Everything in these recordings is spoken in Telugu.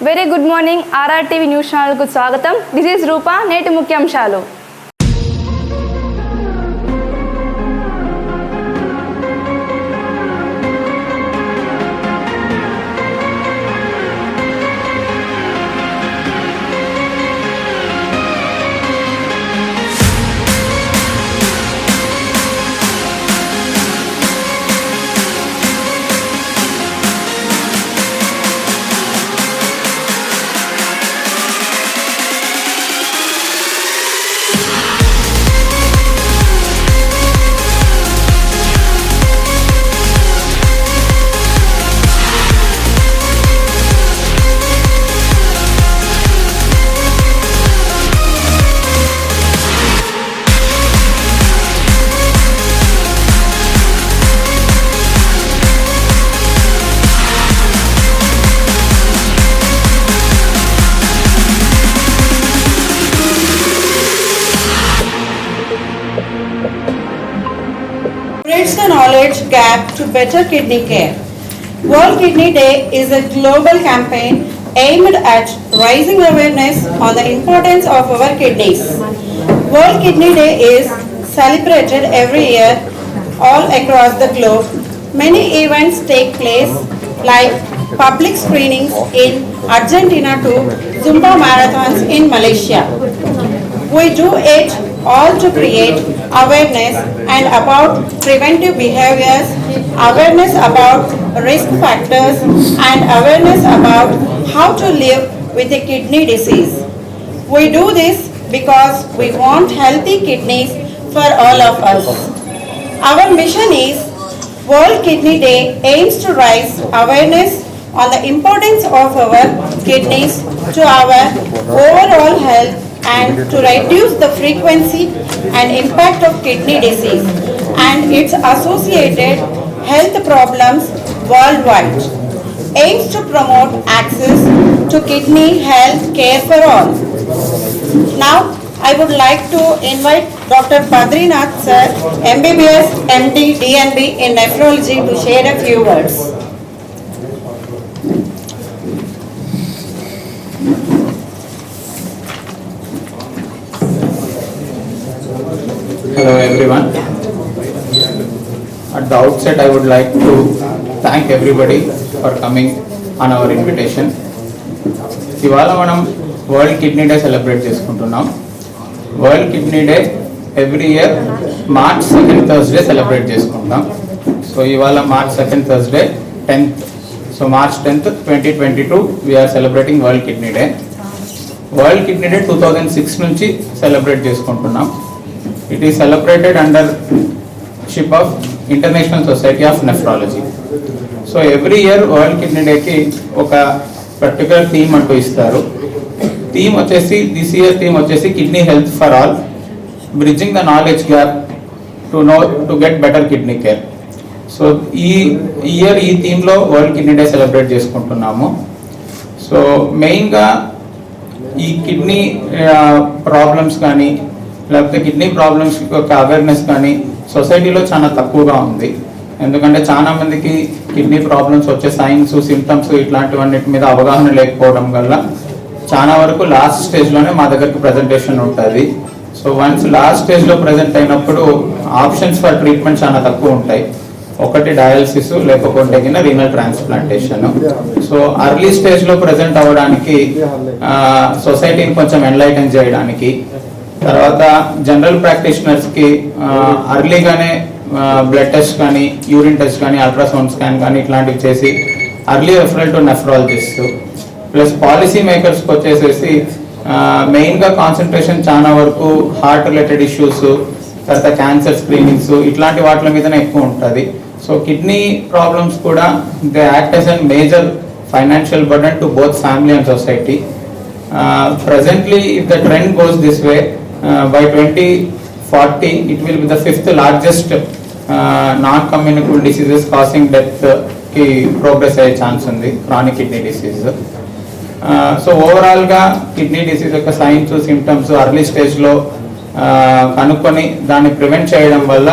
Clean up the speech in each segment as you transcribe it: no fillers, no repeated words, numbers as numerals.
వెరీ గుడ్ మార్నింగ్ ఆర్ఆర్టీవీ న్యూస్ ఛానల్కు స్వాగతం. దిస్ ఈజ్ రూపా. నేటి ముఖ్యాంశాలు. Bridge the knowledge gap to better kidney care. World Kidney Day is a global campaign aimed at raising awareness on the importance of our kidneys. World Kidney Day is celebrated every year all across the globe. Many events take place like public screenings in Argentina to Zumba marathons in Malaysia. We do it all to create awareness and about preventive behaviors, awareness about risk factors, and awareness about how to live with a kidney disease. We do this because we want healthy kidneys for all of us. Our mission is World Kidney Day aims to raise awareness on the importance of our kidneys to our overall health and to reduce the frequency and impact of kidney disease and its associated health problems worldwide. Aims to promote access to kidney health care for all. Now, I would like to invite Dr. Badrinath sir, MBBS, MD, DNB in nephrology to share a few words. Hello everyone. At the outset I would like to thank everybody for coming on our invitation. ఇవాళ మనం వరల్డ్ కిడ్నీ డే సెలబ్రేట్ చేసుకుంటున్నాం. World kidney day every year March 2nd Thursday celebrate చేసుకుంటాం. సో ఇవాళ March 2nd Thursday 10th. So March 10th 2022 we are celebrating world kidney day. World kidney day 2006 నుంచి సెలబ్రేట్ చేసుకుంటున్నాం. It is celebrated under ship of International Society of Nephrology. So every year World Kidney Day ki oka particular theme antu istaru. Theme vachesi this year theme vachesi kidney health for all, bridging the knowledge gap to get better kidney care. So ee year ee theme lo World Kidney Day celebrate చేసుకుంటున్నాము. So main ga ee kidney problems కానీ లేకపోతే కిడ్నీ ప్రాబ్లమ్స్ యొక్క అవేర్నెస్ కానీ సొసైటీలో చాలా తక్కువగా ఉంది. ఎందుకంటే చాలా మందికి కిడ్నీ ప్రాబ్లమ్స్ వచ్చే సైన్స్ సిమ్టమ్స్ ఇట్లాంటివన్నిటి మీద అవగాహన లేకపోవడం వల్ల చాలా వరకు లాస్ట్ స్టేజ్లోనే మా దగ్గరికి ప్రజెంటేషన్ ఉంటుంది. సో వన్స్ లాస్ట్ స్టేజ్లో ప్రజెంట్ అయినప్పుడు ఆప్షన్స్ ఫర్ ట్రీట్మెంట్ చాలా తక్కువ ఉంటాయి. ఒకటి డయాలసిస్ లేకపోతే రీనల్ ట్రాన్స్ప్లాంటేషన్. సో అర్లీ స్టేజ్లో ప్రజెంట్ అవ్వడానికి సొసైటీని కొంచెం ఎన్లైటన్ చేయడానికి, తర్వాత జనరల్ ప్రాక్టీషనర్స్కి అర్లీగానే బ్లడ్ టెస్ట్ కానీ యూరిన్ టెస్ట్ కానీ అల్ట్రాసౌండ్ స్కాన్ కానీ ఇట్లాంటివి చేసి early referral to nephrologist. Plus policy మేకర్స్కి వచ్చేసేసి మెయిన్గా కాన్సన్ట్రేషన్ చాలా వరకు హార్ట్ రిలేటెడ్ ఇష్యూస్, తర్వాత క్యాన్సర్ స్క్రీనింగ్స్ ఇట్లాంటి వాటి మీదనే ఎక్కువ ఉంటుంది. సో కిడ్నీ ప్రాబ్లమ్స్ కూడా they act as an major financial burden to both family and society. Presently, if the trend goes this way, by 2040 it will be the 5th largest non-communicable diseases causing death ki progress aye chance undi, chronic kidney disease. So overall ga kidney disease yokka signs symptoms early stage lo కనుక్కొని దాన్ని ప్రివెంట్ చేయడం వల్ల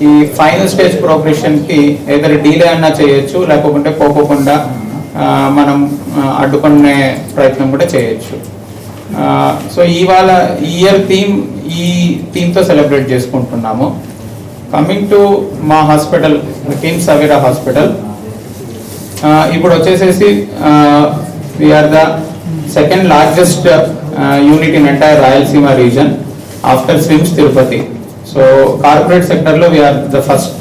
ఈ ఫైనల్ స్టేజ్ ప్రోగ్రెషన్ కి ఏదైనా డిలే అన్నా చేయొచ్చు, లేకపోతే పోకుండా మనం అడ్డుకునే ప్రయత్నం కూడా చేయొచ్చు. సో ఇవాళ ఇయర్ ఈ థీమ్తో సెలబ్రేట్ చేసుకుంటున్నాము. కమింగ్ టు మా హాస్పిటల్, కిమ్స్ అవీరా హాస్పిటల్, ఇప్పుడు వచ్చేసేసి we are the second largest unit in entire Rayalaseema region after SVIMS Tirupati. So corporate సెక్టర్లో వీఆర్ ద ఫస్ట్.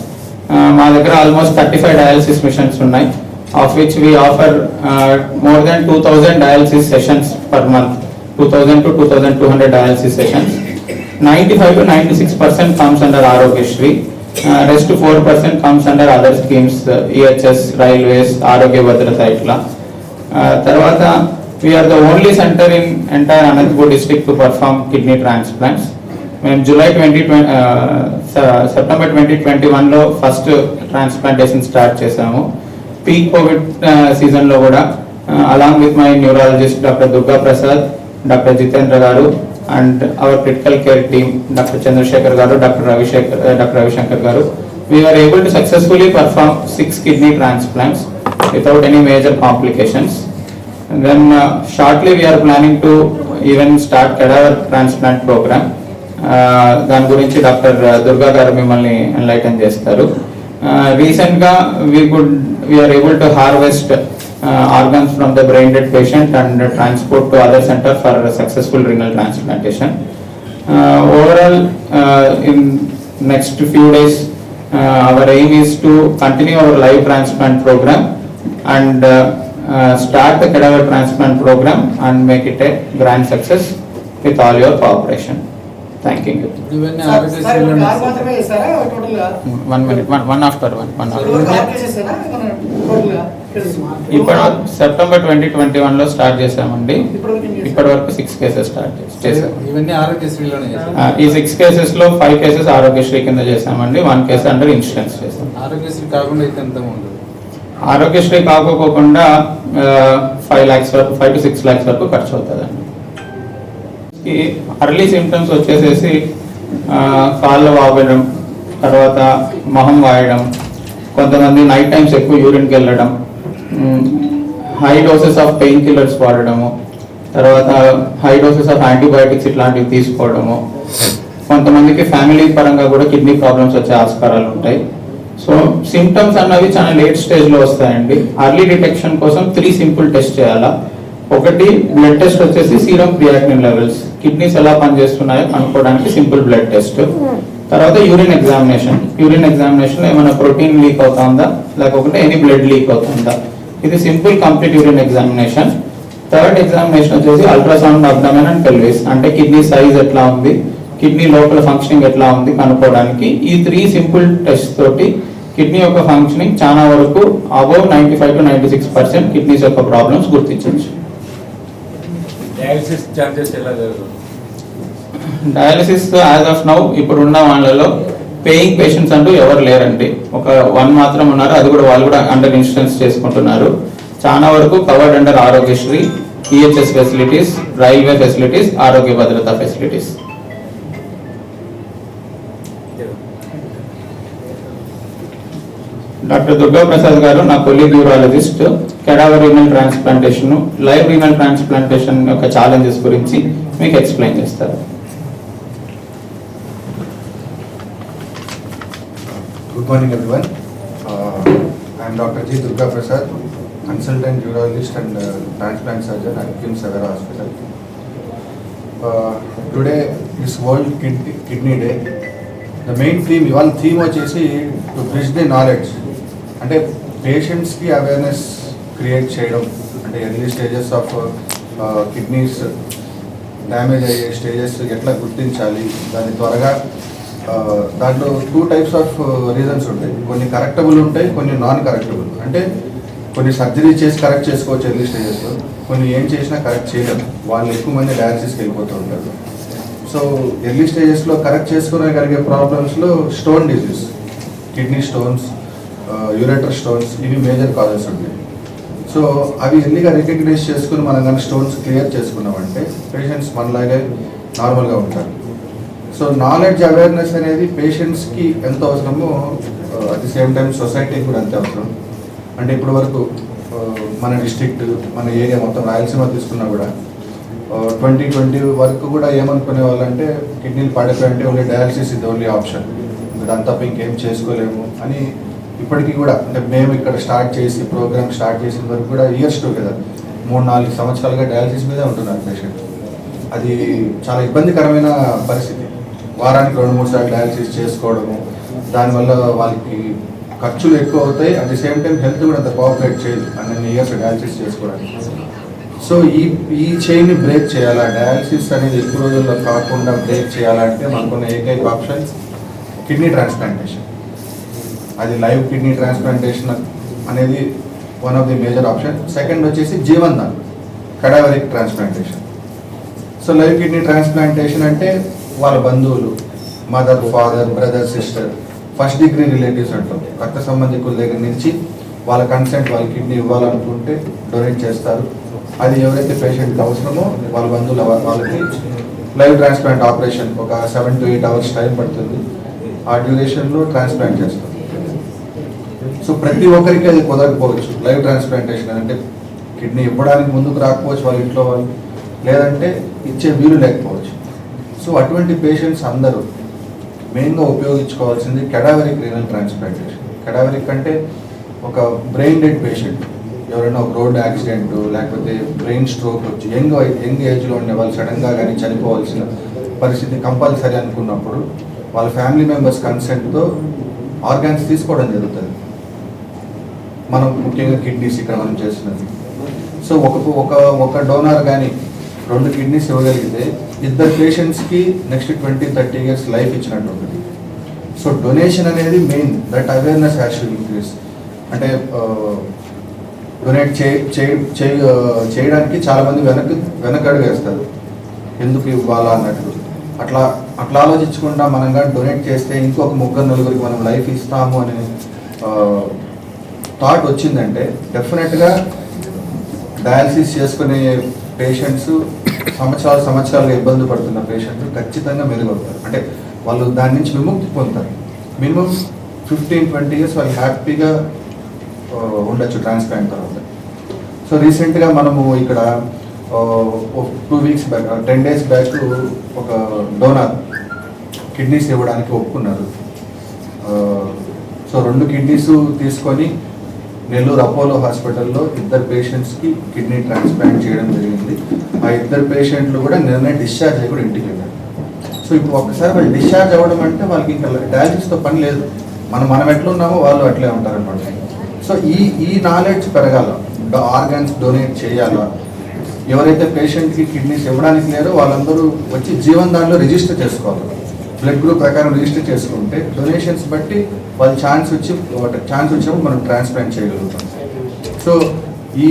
మా దగ్గర ఆల్మోస్ట్ 35 డయాలసిస్ మిషన్స్ ఉన్నాయి, of which we offer more than 2000 dialysis sessions per month, 2000 to 2200 dialysis sessions. 95 to 96% comes under Aarogyashree. Rest 4% comes under other schemes, EHS, railways, Arogya Bhadrata itla. Tarvata we are the only center in entire Anantapur district to perform kidney transplants. మేము September 2021 లో ఫస్ట్ ట్రాన్స్ప్లాంటేషన్ స్టార్ట్ చేసాము. పీక్ కోవిడ్ సీజన్లో కూడా along with my neurologist doctor Durga Prasad, doctor Jitendra garu and our critical care team doctor Chandrasekhar garu, doctor Ravishankar గారు, we were able to successfully perform 6 kidney transplants without any major complications. And then shortly we are planning to even start cadaver transplant program. దాని గురించి డాక్టర్ దుర్గా గారు మిమ్మల్ని ఎన్లైటన్ చేస్తారు. రీసెంట్గా we are able to harvest organs from the brain dead patient and transport to other center for successful renal transplantation. Overall, in next few days, our aim is to continue our live transplant program and start the cadaver transplant program and make it a grand success with all your cooperation. Thank you. One minute, one after one. ఇప్పుడు సెప్టెంబర్ 2021 లో స్టార్ట్ చేసామండి. ఇప్పటి వరకు 6 కేసెస్ స్టార్ట్ చేసాము. ఈ 6 కేసెస్ లో 5 కేసెస్ ఆరోగ్యశ్రీ కింద చేసామండి, 1 కేసు అండర్ ఇన్సూరెన్స్ చేసాం. ఆరోగ్యశ్రీ కాకుండా అయితే ఎంత ఉండదు? ఆరోగ్యశ్రీ కాకోకుండా 5 lakhs వరకు, 5 to 6 lakhs వరకు ఖర్చు అవుతుందండి. అర్లీ సిమ్టమ్స్ వచ్చేసేసి కాళ్ళు వాపడం, తర్వాత మొహం వాయడం, కొంతమంది నైట్ టైమ్స్ ఎక్కువ యూరిన్కి వెళ్ళడం, high doses of painkillers వాడడము, తర్వాత హై డోసెస్ ఆఫ్ యాంటీబయాటిక్స్ ఇట్లాంటివి తీసుకోవడము, కొంతమందికి ఫ్యామిలీ పరంగా కూడా కిడ్నీ ప్రాబ్లమ్స్ వచ్చే ఆస్కారాలు ఉంటాయి. సో సిమ్టమ్స్ అన్నవి చాలా లేట్ స్టేజ్లో వస్తాయండి. అర్లీ డిటెక్షన్ కోసం 3 సింపుల్ టెస్ట్ చేయాలా. ఒకటి బ్లడ్ టెస్ట్ వచ్చేసి సీరం క్రియాటినిన్ లెవెల్స్, కిడ్నీస్ ఎలా పనిచేస్తున్నాయో కనుక్కోవడానికి సింపుల్ బ్లడ్ టెస్ట్. తర్వాత యూరిన్ ఎగ్జామినేషన్ ఏమైనా ప్రోటీన్ లీక్ అవుతుందా, లేకపోతే ఎనీ బ్లడ్ లీక్ అవుతుందా, ఇది simple complete urine examination. Third examination వచ్చేసి అల్ట్రాసౌండ్ అబ్డమెన్ అండ్ పెల్విస్, అంటే కిడ్నీ సైజ్ ఎట్లా ఉంది, కిడ్నీ లోపల ఫంక్షనింగ్ ఎట్లా ఉంది కనుక్కోవడానికి. ఈ 3 సింపుల్ టెస్ట్ తోటి కిడ్నీ యొక్క ఫంక్షనింగ్ చాలా వరకు అబౌవ్ 95 to 96% కిడ్నీస్ యొక్క ప్రాబ్లమ్స్ గుర్తించవచ్చు. డయాలసిస్ యాజ్ ఆఫ్ నౌ ఇప్పుడు ఉన్న వాళ్ళలో పేయింగ్ పేషెంట్స్ అంటూ ఎవరు లేరండి. ఒక 1 మాత్రం ఉన్నారు, అది కూడా వాళ్ళు కూడా అండర్ ఇన్సూరెన్స్ చేసుకుంటున్నారు. చాలా వరకు covered under Aarogyasri, EHS facilities, railway facilities, ఆరోగ్య భద్రత ఫెసిలిటీస్. డాక్టర్ దుర్గా ప్రసాద్ గారు నా colleague neurologist, cadaver renal transplantation, live renal transplantation యొక్క ఛాలెంజెస్ గురించి మీకు ఎక్స్ప్లెయిన్ చేస్తారు. Good morning everyone. I am Dr. G. Durga Prasad, consultant urologist and transplant surgeon at KIMS Avera Hospital. Today is World Kidney Day. The main theme, one theme వచ్చేసి to bridge the knowledge, అంటే పేషెంట్స్కి అవేర్నెస్ క్రియేట్ చేయడం, అంటే early stages of kidneys damage అయ్యే స్టేజెస్ ఎట్లా గుర్తించాలి, దాన్ని త్వరగా దాంట్లో 2 types ఆఫ్ రీజన్స్ ఉంటాయి. కొన్ని కరెక్టబుల్ ఉంటాయి, కొన్ని నాన్ కరెక్టబుల్. అంటే కొన్ని సర్జరీ చేసి కరెక్ట్ చేసుకోవచ్చు ఎర్లీ స్టేజెస్లో, కొన్ని ఏం చేసినా కరెక్ట్ చేయలేము. వాళ్ళు ఎక్కువ మంది డయాలసిస్కి వెళ్ళిపోతూ ఉంటారు. సో ఎర్లీ స్టేజెస్లో కరెక్ట్ చేసుకోగలిగే ప్రాబ్లమ్స్లో stone disease, kidney stones, ureter stones, ఇవి మేజర్ కాజెస్ ఉంటాయి. సో అవి ఎర్లీగా రికగ్నైజ్ చేసుకుని మనం కానీ స్టోన్స్ క్లియర్ చేసుకున్నామంటే పేషెంట్స్ మనలాగే నార్మల్గా ఉంటారు. సో నాలెడ్జ్ అవేర్నెస్ అనేది పేషెంట్స్కి ఎంత అవసరమో అట్ ది సేమ్ టైం సొసైటీకి కూడా అంతే అవసరం. అంటే ఇప్పటి వరకు మన డిస్ట్రిక్ట్ మన ఏరియా మొత్తం రాయలసీమ తీసుకున్నా కూడా 2020 వరకు కూడా ఏమనుకునే వాళ్ళంటే కిడ్నీలు పడిపోయింటే ఓన్లీ డయాలసిస్ ఇది ఓన్లీ ఆప్షన్, దాని తప్ప ఇంకేం చేసుకోలేము అని ఇప్పటికీ కూడా అంటే మేము ఇక్కడ స్టార్ట్ చేసి ప్రోగ్రామ్ స్టార్ట్ చేసిన వరకు కూడా ఇయర్స్ టుగెదర్ 3-4 సంవత్సరాలుగా డయాలసిస్ మీదే ఉంటున్నారు పేషెంట్. అది చాలా ఇబ్బందికరమైన పరిస్థితి. వారానికి 2-3 సార్లు డయాలసిస్ చేసుకోవడము, దానివల్ల వాళ్ళకి ఖర్చులు ఎక్కువ అవుతాయి. At the same time health కూడా అంత కోఆపరేట్ చేయదు అన్ని ఇయర్స్ డయాలసిస్ చేసుకోవడానికి. సో ఈ చైన్ని బ్రేక్ చేయాలా, డయాలసిస్ అనేది ఎక్కువ రోజుల్లో కాకుండా బ్రేక్ చేయాలంటే మనకున్న ఏకైక ఆప్షన్ కిడ్నీ ట్రాన్స్ప్లాంటేషన్. అది లైవ్ కిడ్నీ ట్రాన్స్ప్లాంటేషన్ అనేది one of the major option. Second వచ్చేసి Jeevandan cadaveric transplantation. So live kidney transplantation అంటే వాళ్ళ బంధువులు, mother, father, brother, sister, first degree relatives అంటాం, రక్త సంబంధికుల దగ్గర నుంచి వాళ్ళ కన్సెంట్ వాళ్ళ కిడ్నీ ఇవ్వాలనుకుంటే డొనేట్ చేస్తారు. అది ఎవరైతే పేషెంట్కి అవసరమో వాళ్ళ బంధువులు వాళ్ళకి లైవ్ ట్రాన్స్ప్లాంట్ ఆపరేషన్ ఒక 7 to 8 hours టైం పడుతుంది. ఆ డ్యూరేషన్లో ట్రాన్స్ప్లాంట్ చేస్తారు. సో ప్రతి ఒక్కరికి అది కుదరకపోవచ్చు లైవ్ ట్రాన్స్ప్లాంటేషన్ అంటే కిడ్నీ ఇవ్వడానికి ముందుకు రాకపోవచ్చు వాళ్ళ ఇంట్లో వాళ్ళు, లేదంటే ఇచ్చే వీలు లేకపోవచ్చు. సో అటువంటి పేషెంట్స్ అందరూ మెయిన్గా ఉపయోగించుకోవాల్సింది కెడావరిక్ రీనల్ ట్రాన్స్ప్లాంటేషన్. కెడావరిక్ అంటే ఒక బ్రెయిన్ డెడ్ పేషెంట్, ఎవరైనా ఒక రోడ్ యాక్సిడెంట్ లేకపోతే బ్రెయిన్ స్ట్రోక్ వచ్చి యంగ్ ఏజ్లో ఉండే వాళ్ళు సడన్గా కానీ చనిపోవాల్సిన పరిస్థితి కంపల్సరీ అనుకున్నప్పుడు వాళ్ళ ఫ్యామిలీ మెంబర్స్ కన్సెంట్తో ఆర్గాన్స్ తీసుకోవడం జరుగుతుంది. మనం ముఖ్యంగా కిడ్నీస్ ఇక్కడ మనం చేస్తున్నది. సో ఒక డోనర్ కానీ 2 కిడ్నీస్ ఇవ్వగలిగితే 2 పేషెంట్స్కి నెక్స్ట్ 20-30 years లైఫ్ ఇచ్చినట్టు ఉంటుంది. సో డొనేషన్ అనేది main, that awareness has to increase. అంటే డొనేట్ చేయడానికి చాలామంది వెనకడుగు వేస్తారు, ఎందుకు ఇవ్వాలా అన్నట్టు. అట్లా ఆలోచించకుండా మనం కానీ డొనేట్ చేస్తే ఇంకొక 3-4 మనం లైఫ్ ఇస్తాము అనే థాట్ వచ్చిందంటే డెఫినెట్గా డయాలసిస్ చేసుకునే పేషెంట్స్ సంవత్సరాలుగా ఇబ్బంది పడుతున్న పేషెంట్స్ ఖచ్చితంగా మెరుగవుతారు. అంటే వాళ్ళు దాని నుంచి విముక్తి పొందుతారు. మినిమం 15-20 years వాళ్ళు హ్యాపీగా ఉండొచ్చు ట్రాన్స్ప్లాంట్ తర్వాత. సో రీసెంట్గా మనము ఇక్కడ 2 weeks బ్యాక్ 10 days బ్యాక్ ఒక డోనర్ కిడ్నీస్ ఇవ్వడానికి ఒప్పుకున్నారు. సో 2 కిడ్నీస్ తీసుకొని నెల్లూరు అపోలో హాస్పిటల్లో 2 పేషెంట్స్కి కిడ్నీ ట్రాన్స్ప్లాంట్ చేయడం జరిగింది. ఆ 2 పేషెంట్లు కూడా నిన్నే డిశ్చార్జ్ అయ్యి కూడా ఇంటికి వెళ్ళారు. సో ఇప్పుడు ఒక్కసారి వాళ్ళు డిశ్చార్జ్ అవ్వడం అంటే వాళ్ళకి ఇంకా డయాలసిస్తో పని లేదు, మనం ఎట్లా ఉన్నామో వాళ్ళు అట్లే ఉంటారనమాట. సో ఈ నాలెడ్జ్ పెరగాల, ఆర్గాన్స్ డొనేట్ చేయాలా, ఎవరైతే పేషెంట్కి కిడ్నీస్ ఇవ్వడానికి లేరో వాళ్ళందరూ వచ్చి జీవన్ దానిలో రిజిస్టర్ చేసుకోవాలి. బ్లడ్ గ్రూప్ ప్రకారం రిజిస్టర్ చేసుకుంటే డొనేషన్స్ బట్టి వాళ్ళు ఛాన్స్ వచ్చినప్పుడు మనం ట్రాన్స్ప్లాంట్ చేయగలుగుతాం. సో ఈ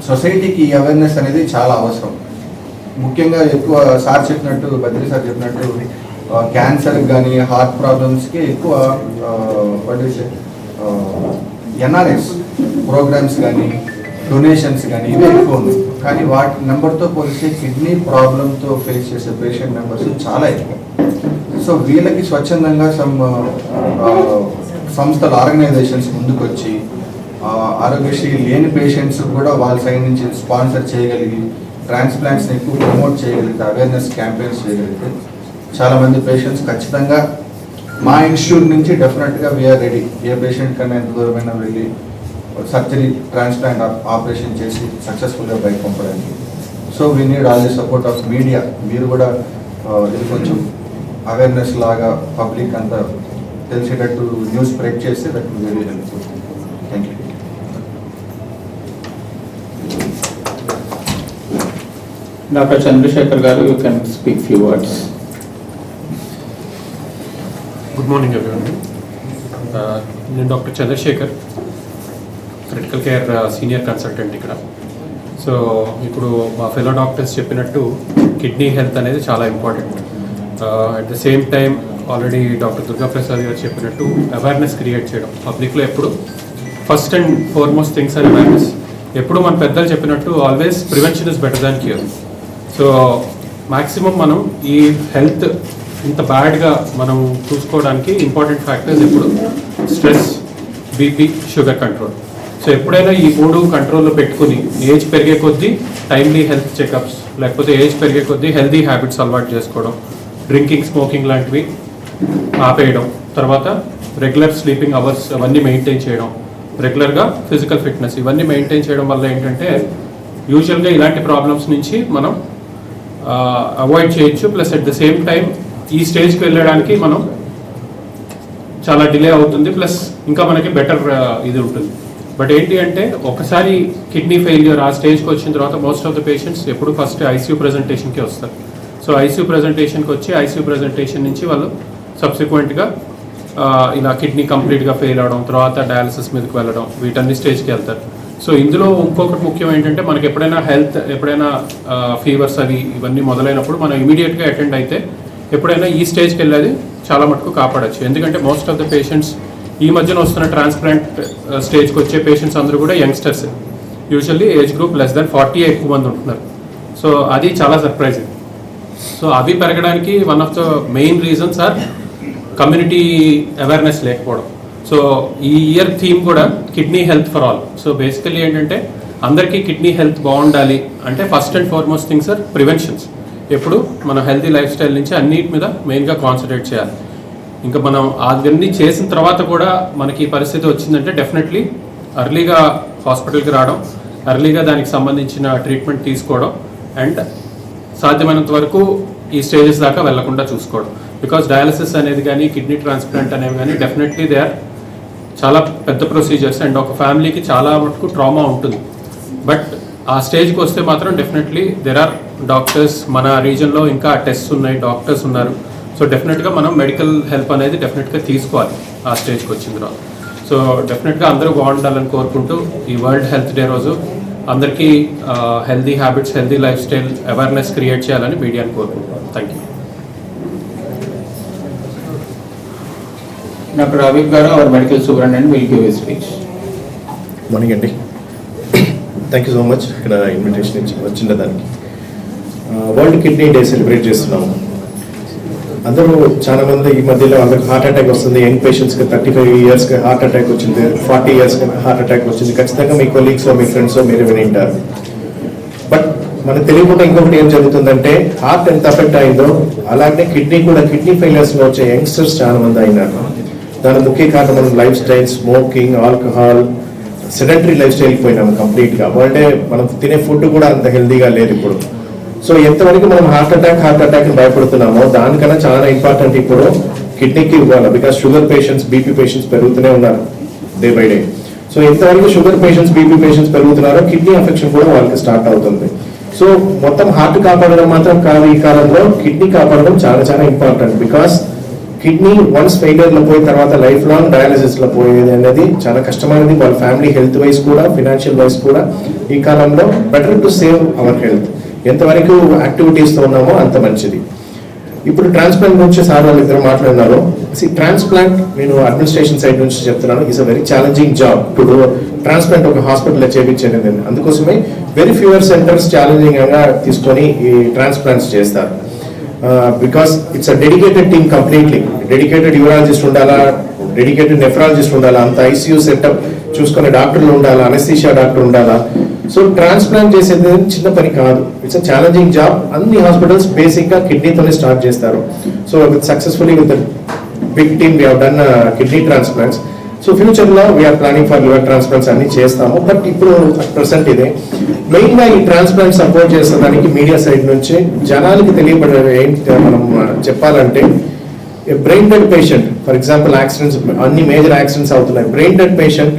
సొసైటీకి ఈ అవేర్నెస్ అనేది చాలా అవసరం. ముఖ్యంగా ఎక్కువ సార్ చెప్పినట్టు, బద్రీ సార్ చెప్పినట్టు క్యాన్సర్ కానీ హార్ట్ ప్రాబ్లమ్స్కి ఎక్కువ ఎన్ఆర్ఎస్ ప్రోగ్రామ్స్ కానీ డొనేషన్స్ కానీ ఇవే ఎక్కువ ఉంది. కానీ వాటి నెంబర్తో పోలిస్తే కిడ్నీ ప్రాబ్లంతో ఫేస్ చేసే పేషెంట్ నెంబర్స్ చాలా ఎక్కువ. సో వీళ్ళకి స్వచ్ఛందంగా సంస్థల ఆర్గనైజేషన్స్ ముందుకు వచ్చి ఆరోగ్యశ్రీ లేని పేషెంట్స్ కూడా వాళ్ళ సైడ్ నుంచి స్పాన్సర్ చేయగలిగి ట్రాన్స్ప్లాంట్స్ని ఎక్కువ ప్రమోట్ చేయగలిగితే, అవేర్నెస్ క్యాంపెయిన్స్ చేయగలిగితే చాలామంది పేషెంట్స్ ఖచ్చితంగా మా ఇన్స్టిట్యూట్ నుంచి డెఫినెట్గా వీఆర్ రెడీ. ఏ పేషెంట్ కన్నా ఎంత దూరమైనా వెళ్ళి సర్జరీ ట్రాన్స్ప్లాంట్ ఆపరేషన్ చేసి సక్సెస్ఫుల్గా బయట పంపడానికి. So we need all the support of media. మీరు కూడా ఇది కొంచెం అవేర్నెస్ లాగా పబ్లిక్ అంతా తెలిసేటట్టు న్యూస్ స్ప్రెడ్ చేస్తే that very helpful. Thank you. Dr. Chandrasekhar garu, you can speak few words. Good morning everyone. నేను doctor Chandrasekhar, critical care senior consultant ఇక్కడ. సో ఇప్పుడు మా ఫెలో డాక్టర్స్ చెప్పినట్టు కిడ్నీ హెల్త్ అనేది చాలా important. At the same time already doctor Durgaprasad garu చెప్పినట్టు అవేర్నెస్ క్రియేట్ చేయడం పబ్లిక్లో ఎప్పుడు first and foremost things and awareness. ఎప్పుడు మన పెద్దలు చెప్పినట్టు always prevention is better than cure. So maximum మనం ఈ హెల్త్ ఇంత బ్యాడ్గా మనం చూసుకోవడానికి ఇంపార్టెంట్ ఫ్యాక్టర్స్ ఎప్పుడు stress, BP, sugar control. So ఎప్పుడైనా ఈ 3 కంట్రోల్లో పెట్టుకుని ఏజ్ పెరిగే కొద్దీ టైమ్లీ హెల్త్ చెకప్స్, లేకపోతే ఏజ్ పెరిగే కొద్దీ హెల్తీ హ్యాబిట్స్ అలవాటు చేసుకోవడం, డ్రింకింగ్, స్మోకింగ్ లాంటివి ఆపేయడం, తర్వాత రెగ్యులర్ స్లీపింగ్ అవర్స్ అవన్నీ మెయింటైన్ చేయడం, రెగ్యులర్గా ఫిజికల్ ఫిట్నెస్ ఇవన్నీ మెయింటైన్ చేయడం వల్ల ఏంటంటే యూజువల్గా ఇలాంటి ప్రాబ్లమ్స్ నుంచి మనం అవాయిడ్ చేయొచ్చు. Plus at the same time ఈ స్టేజ్కి వెళ్ళడానికి మనం చాలా డిలే అవుతుంది, ప్లస్ ఇంకా మనకి బెటర్ ఇది ఉంటుంది. బట్ ఏంటి అంటే ఒకసారి కిడ్నీ ఫెయిల్యూర్ ఆ స్టేజ్కి వచ్చిన తర్వాత మోస్ట్ ఆఫ్ ద పేషెంట్స్ ఎప్పుడు ఫస్ట్ ఐసీయూ ప్రెజెంటేషన్కి వస్తారు. సో ఐసీయూ ప్రెజెంటేషన్కి వచ్చి ఐసీయూ ప్రెజెంటేషన్ నుంచి వాళ్ళు సబ్సిక్వెంట్గా ఇలా కిడ్నీ కంప్లీట్గా ఫెయిల్ అవడం, తర్వాత డయాలసిస్ మీదకి వెళ్ళడం, వీటన్ని స్టేజ్కి వెళ్తారు. సో ఇందులో ఇంకొకటి ముఖ్యం ఏంటంటే మనకి ఎప్పుడైనా ఫీవర్స్ అవి ఇవన్నీ మొదలైనప్పుడు మనం ఇమీడియట్గా అటెండ్ అయితే ఎప్పుడైనా ఈ స్టేజ్కి వెళ్ళేది చాలా మటుకు కాపాడచ్చు. ఎందుకంటే మోస్ట్ ఆఫ్ ద పేషెంట్స్ ఈ మధ్యన వస్తున్న ట్రాన్స్ప్లాంట్ స్టేజ్కి వచ్చే పేషెంట్స్ అందరూ కూడా youngsters, usually age group less than 40 ఎక్కువ మంది ఉంటున్నారు. సో అది చాలా సర్ప్రైజింగ్. సో అవి పెరగడానికి one of the main reasons are community awareness లేకపోవడం. సో ఈ ఇయర్ థీమ్ కూడా kidney health for all. So basically ఏంటంటే అందరికీ కిడ్నీ హెల్త్ బాగుండాలి అంటే first and foremost things are preventions. ఎప్పుడు మన హెల్తీ లైఫ్ స్టైల్ నుంచి అన్నిటి మీద మెయిన్గా కాన్సన్ట్రేట్ చేయాలి. ఇంకా మనం అవన్నీ చేసిన తర్వాత కూడా మనకి ఈ పరిస్థితి వచ్చిందంటే డెఫినెట్లీ అర్లీగా హాస్పిటల్కి రావడం, అర్లీగా దానికి సంబంధించిన ట్రీట్మెంట్ తీసుకోవడం, అండ్ సాధ్యమైనంత వరకు ఈ స్టేజెస్ దాకా వెళ్లకుండా చూసుకోవడం. బికాస్ డయాలసిస్ అనేది కానీ కిడ్నీ ట్రాన్స్ప్లాంట్ అనేవి కానీ డెఫినెట్లీ దే ఆర్ చాలా పెద్ద ప్రొసీజర్స్ అండ్ ఒక ఫ్యామిలీకి చాలా మటుకు ట్రామా ఉంటుంది. బట్ ఆ స్టేజ్కి వస్తే మాత్రం డెఫినెట్లీ దెర్ ఆర్ డాక్టర్స్, మన రీజన్లో ఇంకా టెస్ట్స్ ఉన్నాయి, డాక్టర్స్ ఉన్నారు. సో డెఫినెట్గా మనం మెడికల్ హెల్ప్ అనేది డెఫినెట్గా తీసుకోవాలి ఆ స్టేజ్కి వచ్చిన తర్వాత. సో డెఫినెట్గా అందరూ బాగుండాలని కోరుకుంటూ ఈ వరల్డ్ హెల్త్ డే రోజు అందరికీ healthy habits, healthy life style awareness create చేయాలని మీడియాని కోరుకుంటున్నాను. Thank you. Dr. Avik Garu, our medical superintendent, will give his speech. Morning అండి. థ్యాంక్ యూ సో మచ్ ఇక్కడ ఇన్విటేషన్ వచ్చిన దానికి. వరల్డ్ కిడ్నీ డే సెలబ్రేట్ చేస్తున్నాము. అందరూ చాలా మంది ఈ మధ్యలో అందరికి హార్ట్ అటాక్ వస్తుంది. యంగ్ పేషెంట్స్కి 35 ఇయర్స్కి హార్ట్ అటాక్ వచ్చింది, 40 ఇయర్స్కి హార్ట్ అటాక్ వచ్చింది. ఖచ్చితంగా మీ కొలీగ్స్, మీ ఫ్రెండ్స్ మీరు వినింటారు. బట్ మనకు తెలియకుండా ఇంకొకటి ఏం జరుగుతుందంటే హార్ట్ ఎంత అఫెక్ట్ అయిందో అలాగే కిడ్నీ కూడా, కిడ్నీ ఫెయిలియర్స్లో వచ్చే యంగ్స్టర్స్ చాలా మంది అయినారు. దాని ముఖ్య కారణం మనం lifestyle, smoking, alcohol, sedentary life స్టైల్కి పోయినాము కంప్లీట్గా. అంటే మనం తినే ఫుడ్ కూడా అంత హెల్దీగా లేదు ఇప్పుడు. సో ఎంతవరకు మనం హార్ట్ అటాక్ భయపడుతున్నామో దానికన్నా చాలా ఇంపార్టెంట్ ఇప్పుడు కిడ్నీకి ఇవ్వాలి. Because sugar patients, BP patients పెరుగుతూనే ఉన్నారు డే బై డే. సో ఎంతవరకు షుగర్ పేషెంట్స్, బీపీ పేషెంట్స్ పెరుగుతున్నారో కిడ్నీ అఫెక్షన్ కూడా వాళ్ళకి స్టార్ట్ అవుతుంది. సో మొత్తం హార్ట్ కాపాడడం మాత్రం కాదు, ఈ కాలంలో కిడ్నీ కాపాడడం చాలా చాలా ఇంపార్టెంట్. బికాస్ కిడ్నీ వన్స్ ఫెయిలియర్లో పోయిన తర్వాత లైఫ్ లాంగ్ డయాలసిస్లో పోయేది అనేది చాలా కష్టమైనది. వాళ్ళ ఫ్యామిలీ హెల్త్ వైజ్ కూడా, ఫినాన్షియల్ వైజ్ కూడా ఈ కాలంలో better to save our health. ఎంతవరకు యాక్టివిటీస్తో ఉన్నామో అంత మంచిది. ఇప్పుడు ట్రాన్స్ప్లాంట్ గురించి సార్ వాళ్ళు ఇద్దరు మాట్లాడినారు. ట్రాన్స్ప్లాంట్ నేను అడ్మినిస్ట్రేషన్ సైడ్ నుంచి చెప్తున్నాను, is a very challenging job to do transplant ఒక హాస్పిటల్లో చేయించేది. అందుకోసమే వెరీ ఫ్యూవర్ సెంటర్స్ ఛాలెంజింగ్గా తీసుకొని ఈ ట్రాన్స్ప్లాంట్స్ చేస్తారు. Because it's a dedicated team completely. Dedicated urologist ఉండాలా, డెడికేటెడ్ నెఫ్రాలజిస్ట్ ఉండాలా, అంత ఐసీయూ సెటప్ చూసుకునే డాక్టర్లు ఉండాలా, అనస్థీషియా డాక్టర్ ఉండాలా. సో ట్రాన్స్ప్లాంట్ చేసేది చిన్న పని కాదు, ఇట్స్ అ ఛాలెంజింగ్ జాబ్. అన్ని హాస్పిటల్స్ బేసిక్గా కిడ్నీతోనే స్టార్ట్ చేస్తారు. So successfully with big team we have done kidney transplants. So ఫ్యూచర్లో we are planning for liver transplants అన్ని చేస్తాము. బట్ ఇప్పుడు ప్రెసెంట్ ఇదే మెయిన్గా ఈ ట్రాన్స్ప్లాంట్ సపోర్ట్ చేసేదానికి మీడియా సైడ్ నుంచి జనాలకి తెలియబడేది ఏంటి మనం చెప్పాలంటే, brain dead patient, for example accidents, అన్ని మేజర్ యాక్సిడెంట్స్ అవుతున్నాయి. Brain dead patient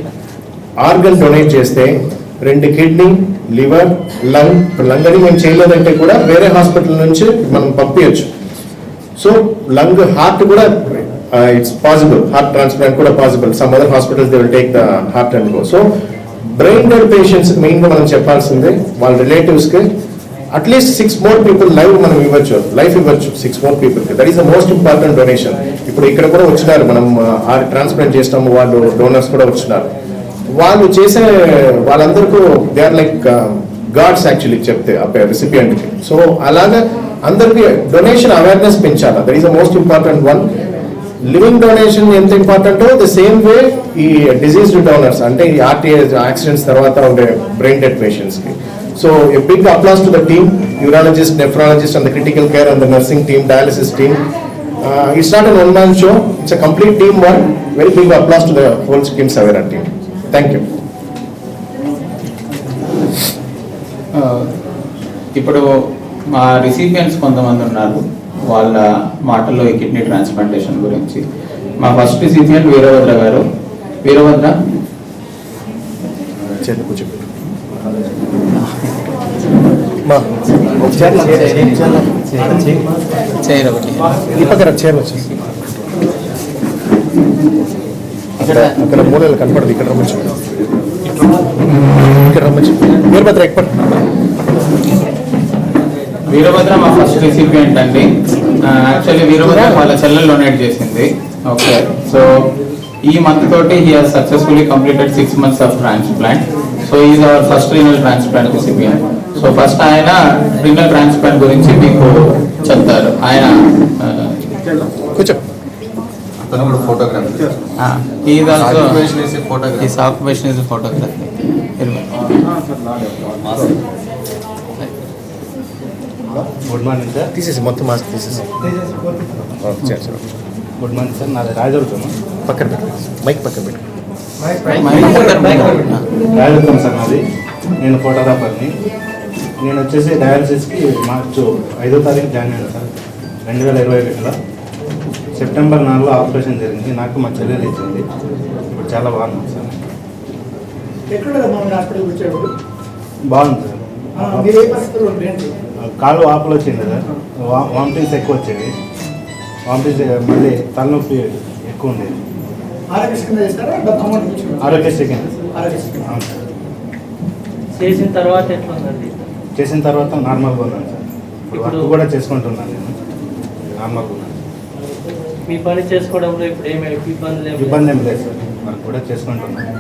organ donate చేస్తే 2 కిడ్నీ, లివర్, లంగ్ అని మేము చేయలేదంటే కూడా వేరే హాస్పిటల్ నుంచి మనం పంపించచ్చు. సో లంగ్, హార్ట్ కూడా ఇట్స్ పాసిబుల్, హార్ట్ ట్రాన్స్ప్లాంట్ కూడా possible. Some other hospitals they will take the heart and go. So brain dead patients మెయిన్గా మనం చెప్పాల్సిందే వాళ్ళ రిలేటివ్స్కి అట్లీస్ట్ 6 more people లైఫ్ ఇవ్వచ్చు 6 more people. That is the most important donation. ఇప్పుడు ఇక్కడ కూడా వచ్చినారు, మనం ట్రాన్స్ప్లాంట్ చేస్తాము, వాళ్ళు డోనర్స్ కూడా వచ్చినారు. వాళ్ళు చేసే వాళ్ళందరికీ they are like gods actually చెప్తే రెసిపియంట్కి. సో అలాగా అందరికీ డొనేషన్ అవేర్నెస్ పెంచాలి. That is the most important one. Living donation ఎంత ఇంపార్టెంటో ద సేమ్ వే ఈ డిజీజ్డ్ డోనర్స్ అంటే ఈ ఆర్టీఐ యాక్సిడెంట్స్ తర్వాత ఉండే బ్రెయిన్ డెడ్ పేషెంట్స్కి. So a big applause to the team, urologist, nephrologist and the critical care and the nursing team, dialysis team. It's not an one-man show, it's a complete team work. Very big applause to the whole Skim Savera team. Thank you. ఇప్పుడు మా రిసిపియన్స్ కొంతమంది ఉన్నారు, వాళ్ళ మాటల్లో ఈ కిడ్నీ ట్రాన్స్ప్లాంటేషన్ గురించి. మా ఫస్ట్ రిసిపియంట్ వీరభద్ర గారు. వీరభద్ర చైర్ ఒకటి అక్కడ మూలలు కనపడదు, ఇక్కడ రమ్మచ్చు, ఇక్కడ రమ్మచ్చు. వీరభద్ర ఎక్కడ? వీరభద్ర మా ఫస్ట్ రిసిపియంట్ అండి. యాక్చువల్లీ వీరభద్ర వాళ్ళ చెల్లెలు డొనేట్ చేసింది. ఓకే, సో ఈ మంత్ తోటి he has successfully completed 6 months of transplant. So is our first renal transplant recipient. So first ఆయన రీనల్ ట్రాన్స్ప్లాంట్ గురించి మీకు చెప్తారు. ఆయన కూర్చో. అతను కూడా photographer. Is also Occupation is a photographer. His occupation is photography. Good morning sir. తీసేసి మొత్తం మాస్క్ తీసేసి గుడ్ మార్నింగ్ సార్. నాది రాయదుర్గం. పక్కన పెట్టు, మైక్ పక్కన పెట్టు. రాయదుర్గం సార్ నాది. నేను ఫోటోగ్రాఫర్ని. నేను వచ్చేసి డయాలసిస్కి మార్చి 5వ తారీఖు జాయిన్ అయ్యాను సార్ 2022లో. సెప్టెంబర్ 4 ఆపరేషన్ జరిగింది. నాకు మా చెల్లెలు ఇచ్చింది. ఇప్పుడు చాలా బాగుంది సార్. బాగుంది సార్. కాలు వాపులు వచ్చింది సార్. వామిటింగ్స్ ఎక్కువ వచ్చేవి. వామిటింగ్స్ మళ్ళీ తలనొప్పి ఎక్కువ ఉండేది. ఆరోగ్యశ్రీ కింద. అవును సార్. చేసిన తర్వాత ఎట్లా ఉందండి? చేసిన తర్వాత నార్మల్గా ఉన్నాను సార్. ఇప్పుడు వర్క్ కూడా చేసుకుంటున్నాను నేను. నార్మల్గా ఉన్నాను. మీ పని చేసుకోవడంలో ఇప్పుడు ఏమి ఇబ్బందులు ఇబ్బంది ఏం లేదు సార్. వర్క్ కూడా చేసుకుంటున్నాను.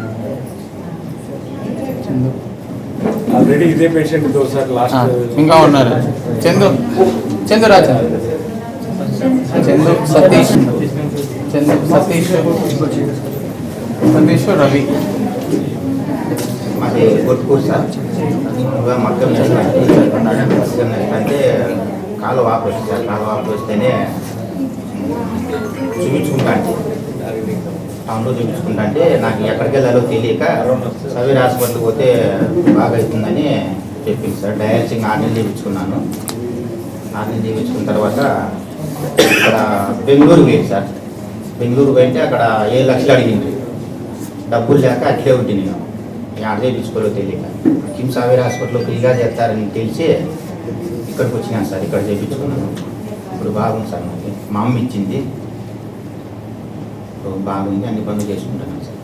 ఆల్రెడీ ఇదే పేషెంట్ సార్ లాస్ట్ ఇంకా ఉన్నారు. చందురాజా, చందు, సతీష్, సతీష్ రవి. మాది కొట్టుకూరు సార్. మొత్తం అంటే కాలు వాపు వస్తుంది సార్. కాలు వాపు వస్తేనే చూపించుకుంటాను. టౌన్లో చూపించుకుంటా అంటే నాకు ఎక్కడికి వెళ్ళాలో తెలియక సవీర్ హాస్పిటల్కి పోతే బాగా అవుతుందని చెప్పింది సార్. డయాలసింగ్ 6 నెలలు చేయించుకున్నాను. 6 నెలలు చేయించుకున్న తర్వాత ఇక్కడ బెంగళూరు పోయింది సార్. బెంగళూరు పోయింటే అక్కడ 7 లక్షలు అడిగింది. డబ్బులు లేక అట్లే ఉంటే నేను యాడ చేయించుకోలో తెలియక కిమ్ సవీర్ హాస్పిటల్లో ఫ్రీగా చేస్తారని తెలిసి ఇక్కడికి వచ్చినాను సార్. ఇక్కడ చేయించుకున్నాను. ఇప్పుడు బాగుంది సార్. నాకు మా అమ్మ ఇచ్చింది. బాగుంది, అన్ని పనులు చేసుకుంటున్నాను సార్.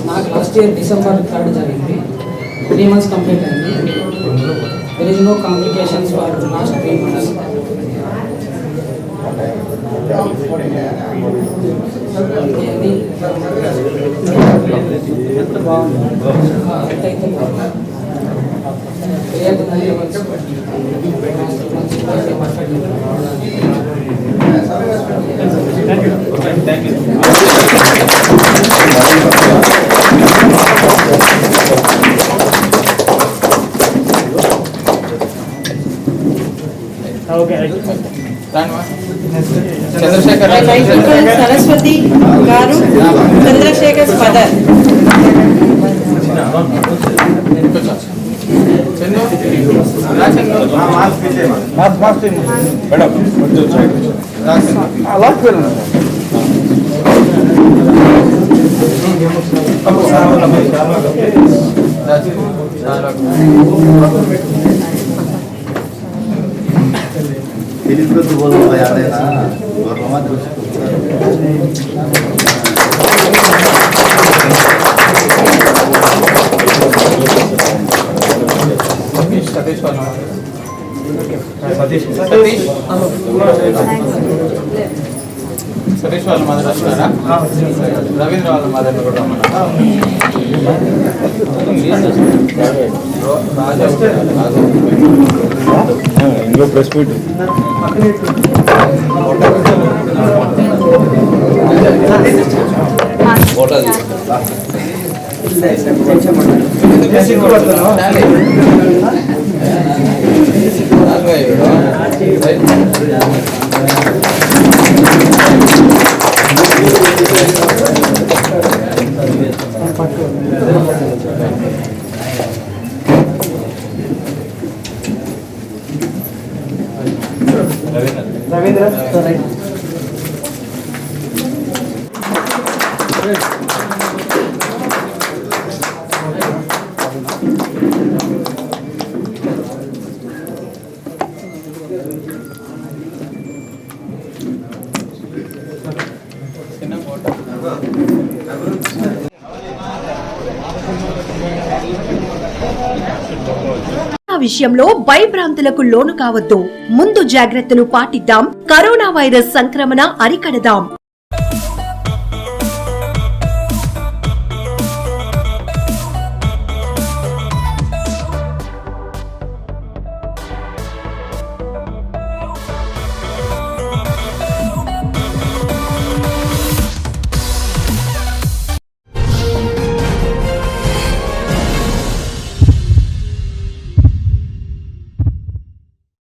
నాకు లాస్ట్ ఇయర్ December 3rd జరిగింది. 3 months కంప్లీట్ అయింది. There is no complications for last 3 months. Chandrasekhar Saraswathi garu, Chandrasekhar mother. Suresh వాళ్ళ మదర్ వస్తున్నారా? రవీంద్ర వాళ్ళ మదర్ కూడా రమ్మన్నా? ఇంకో ప్రెస్ మీట్ విషయంలో భయభ్రాంతులకు లోను కావద్దు. ముందు జాగ్రత్తలు పాటిద్దాం. కరోనా వైరస్ సంక్రమణ అరికడదాం.